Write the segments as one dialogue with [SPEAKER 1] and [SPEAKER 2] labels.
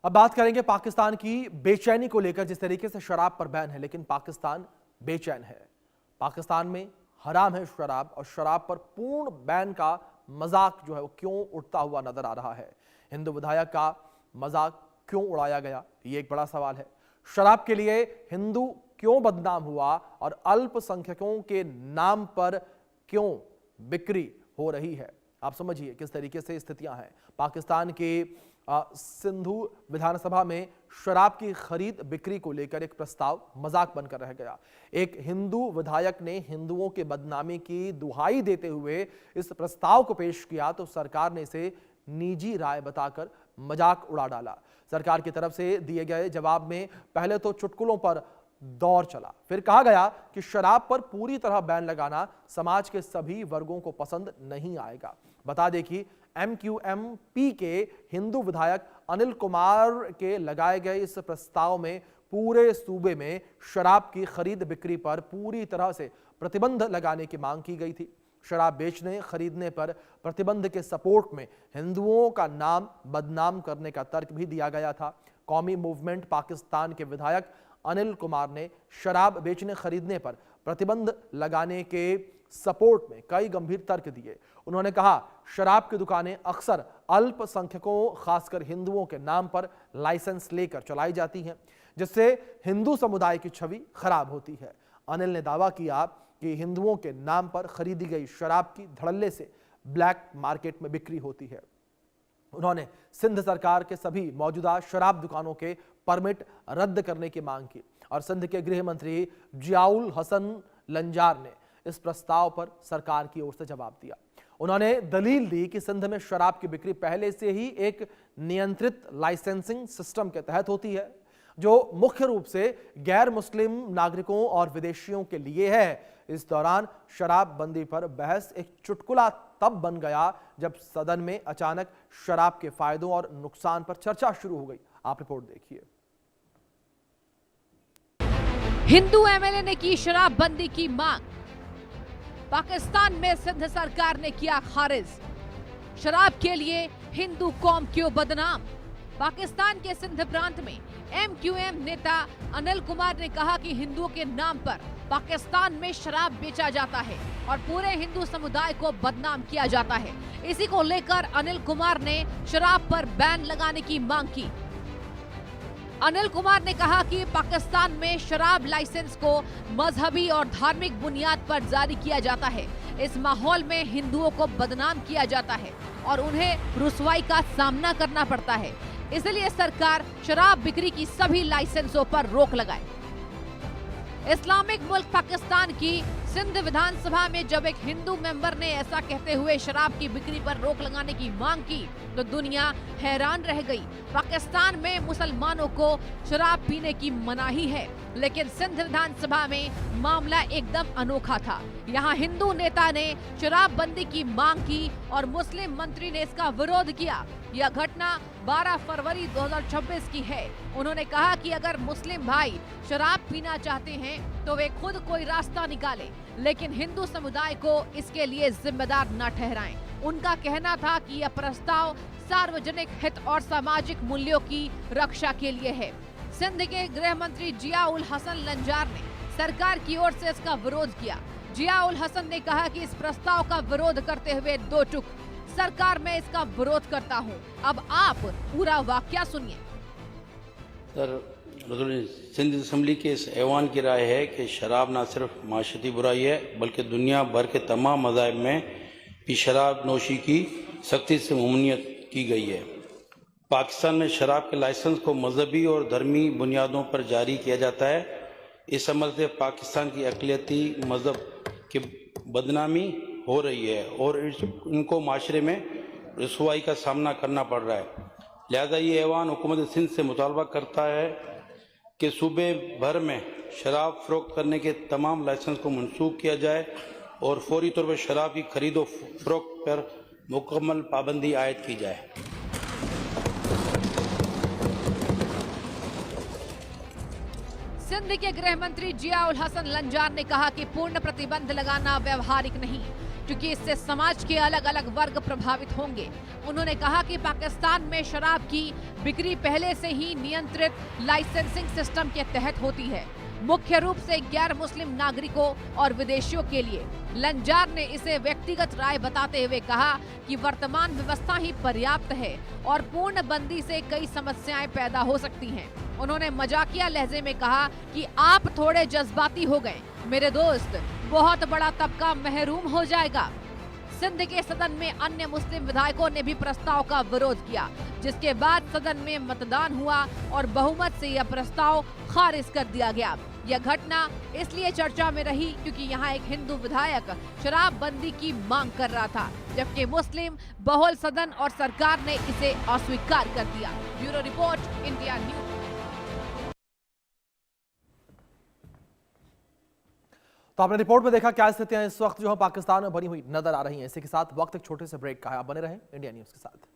[SPEAKER 1] अब बात करेंगे पाकिस्तान की बेचैनी को लेकर। जिस तरीके से शराब पर बैन है, लेकिन पाकिस्तान बेचैन है। पाकिस्तान में हराम है शराब, और शराब पर पूर्ण बैन का मजाक जो है वो क्यों उड़ता हुआ नजर आ रहा है। हिंदू विधायक का मजाक क्यों उड़ाया गया, ये एक बड़ा सवाल है। शराब के लिए हिंदू क्यों बदनाम हुआ, और अल्पसंख्यकों के नाम पर क्यों बिक्री हो रही है। आप समझिए किस तरीके से स्थितियां हैं। पाकिस्तान के सिंधु विधानसभा में शराब की खरीद बिक्री को लेकर एक प्रस्ताव मजाक बनकर रह गया। एक हिंदू विधायक ने हिंदुओं के बदनामी की दुहाई देते हुए इस प्रस्ताव को पेश किया, तो सरकार ने इसे निजी राय बताकर मजाक उड़ा डाला। सरकार की तरफ से दिए गए जवाब में पहले तो चुटकुलों पर दौर चला, फिर कहा गया कि शराब पर पूरी तरह बैन लगाना समाज के सभी वर्गों को पसंद नहीं आएगा। बता दें कि MQMP के हिंदू विधायक अनिल कुमार के लगाए गए इस प्रस्ताव में पूरे सूबे में शराब की खरीद बिक्री पर पूरी तरह से प्रतिबंध लगाने की मांग की गई थी। शराब बेचने खरीदने पर प्रतिबंध के सपोर्ट में हिंदुओं का नाम बदनाम करने का तर्क भी दिया गया था। कौमी मूवमेंट पाकिस्तान के विधायक अनिल कुमार ने शराब बेचने खरीदने पर प्रतिबंध लगाने के सपोर्ट में कई गंभीर तर्क दिए। उन्होंने कहा, शराब की दुकानें अक्सर अल्पसंख्यकों खासकर हिंदुओं के नाम पर लाइसेंस लेकर चलाई जाती हैं, जिससे हिंदू समुदाय की छवि खराब होती है। अनिल ने दावा किया कि हिंदुओं के नाम पर खरीदी गई शराब की धड़ल्ले से ब्लैक मार्केट में बिक्री होती है। उन्होंने सिंध सरकार के सभी मौजूदा शराब दुकानों के परमिट रद्द करने की मांग की, और सिंध के गृह मंत्री जियाउल हसन लंजार ने इस प्रस्ताव पर सरकार की ओर से जवाब दिया। उन्होंने दलील दी कि सिंध में शराब की बिक्री पहले से ही एक नियंत्रित लाइसेंसिंग सिस्टम के तहत होती है, जो मुख्य रूप से गैर मुस्लिम नागरिकों और विदेशियों के लिए है। इस दौरान शराबबंदी पर बहस एक चुटकुला तब बन गया जब सदन में अचानक शराब के फायदों और नुकसान पर चर्चा शुरू हो गई। आप रिपोर्ट देखिए।
[SPEAKER 2] हिंदू MLA ने की शराबबंदी की मांग, पाकिस्तान में सिंध सरकार ने किया खारिज। शराब के लिए हिंदू कौम क्यों बदनाम। पाकिस्तान के सिंध प्रांत में MQM नेता अनिल कुमार ने कहा कि हिंदुओं के नाम पर पाकिस्तान में शराब बेचा जाता है और पूरे हिंदू समुदाय को बदनाम किया जाता है। इसी को लेकर अनिल कुमार ने शराब पर बैन लगाने की मांग की। अनिल कुमार ने कहा कि पाकिस्तान में शराब लाइसेंस को मजहबी और धार्मिक बुनियाद पर जारी किया जाता है। इस माहौल में हिंदुओं को बदनाम किया जाता है और उन्हें रुसवाई का सामना करना पड़ता है। इसलिए सरकार शराब बिक्री की सभी लाइसेंसों पर रोक लगाए। इस्लामिक मुल्क पाकिस्तान की सिंध विधानसभा में जब एक हिंदू मेंबर ने ऐसा कहते हुए शराब की बिक्री पर रोक लगाने की मांग की, तो दुनिया हैरान रह गई। पाकिस्तान में मुसलमानों को शराब पीने की मनाही है, लेकिन सिंध विधानसभा में मामला एकदम अनोखा था। यहाँ हिंदू नेता ने शराबबंदी की मांग की और मुस्लिम मंत्री ने इसका विरोध किया। यह घटना 12 फरवरी 2026 की है। उन्होंने कहा कि अगर मुस्लिम भाई शराब पीना चाहते हैं तो वे खुद कोई रास्ता निकालें, लेकिन हिंदू समुदाय को इसके लिए जिम्मेदार न ठहराएं। उनका कहना था कि यह प्रस्ताव सार्वजनिक हित और सामाजिक मूल्यों की रक्षा के लिए है। सिंध के गृह मंत्री जियाउल हसन लंजार ने सरकार की ओर से इसका विरोध किया। जियाउल हसन ने कहा कि इस प्रस्ताव का विरोध करते हुए दो टूक, सरकार मैं इसका विरोध करता हूं। अब आप पूरा वाकया सुनिए।
[SPEAKER 3] सर, सिंध असम्बली के इस ऐवान की राय है कि शराब न सिर्फ माशरती बुराई है, बल्कि दुनिया भर के तमाम मज़ाहिब में भी शराब नोशी की सख्ती से ममनीयत की गई है। पाकिस्तान में शराब के लाइसेंस को मजहबी और धर्मी बुनियादों पर जारी किया जाता है। इस अमल से पाकिस्तान की अक़लियती मजहब की बदनामी हो रही है और इनको माशरे में रसवाई का सामना करना पड़ रहा है। लिहाजा ये ऐवान हुकूमत सिंध से मुतालबा करता है कि सूबे भर में शराब फरोख्त करने के तमाम लाइसेंस को मनसूख किया जाए और फौरी तौर पर शराब की खरीद और फरोख्त पर मुकम्मल पाबंदी आयद की जाए।
[SPEAKER 2] सिंध के गृह मंत्री जियाउल हसन लंजार ने कहा कि पूर्ण प्रतिबंध लगाना व्यवहारिक नहीं, क्योंकि इससे समाज के अलग अलग वर्ग प्रभावित होंगे। उन्होंने कहा कि पाकिस्तान में शराब की बिक्री पहले से ही नियंत्रित लाइसेंसिंग सिस्टम के तहत होती है, मुख्य रूप से गैर मुस्लिम नागरिकों और विदेशियों के लिए। लंजार ने इसे व्यक्तिगत राय बताते हुए कहा कि वर्तमान व्यवस्था ही पर्याप्त है और पूर्ण बंदी से कई समस्याएं पैदा हो सकती हैं। उन्होंने मजाकिया लहजे में कहा कि आप थोड़े जज्बाती हो गए मेरे दोस्त, बहुत बड़ा तबका महरूम हो जाएगा। सिंध के सदन में अन्य मुस्लिम विधायकों ने भी प्रस्ताव का विरोध किया, जिसके बाद सदन में मतदान हुआ और बहुमत से यह प्रस्ताव खारिज कर दिया गया। यह घटना इसलिए चर्चा में रही क्योंकि यहाँ एक हिंदू विधायक शराबबंदी की मांग कर रहा था, जबकि मुस्लिम बहुल सदन और सरकार ने इसे अस्वीकार कर दिया। Bureau report, India news.
[SPEAKER 1] तो आपने रिपोर्ट में देखा क्या स्थितियां इस वक्त जो है पाकिस्तान में बनी हुई नजर आ रही हैं। इसी के साथ वक्त एक छोटे से ब्रेक का है, आप बने रहें इंडिया न्यूज के साथ।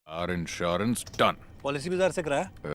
[SPEAKER 4] Our insurance done.
[SPEAKER 5] पॉलिसी बाजार से कराया।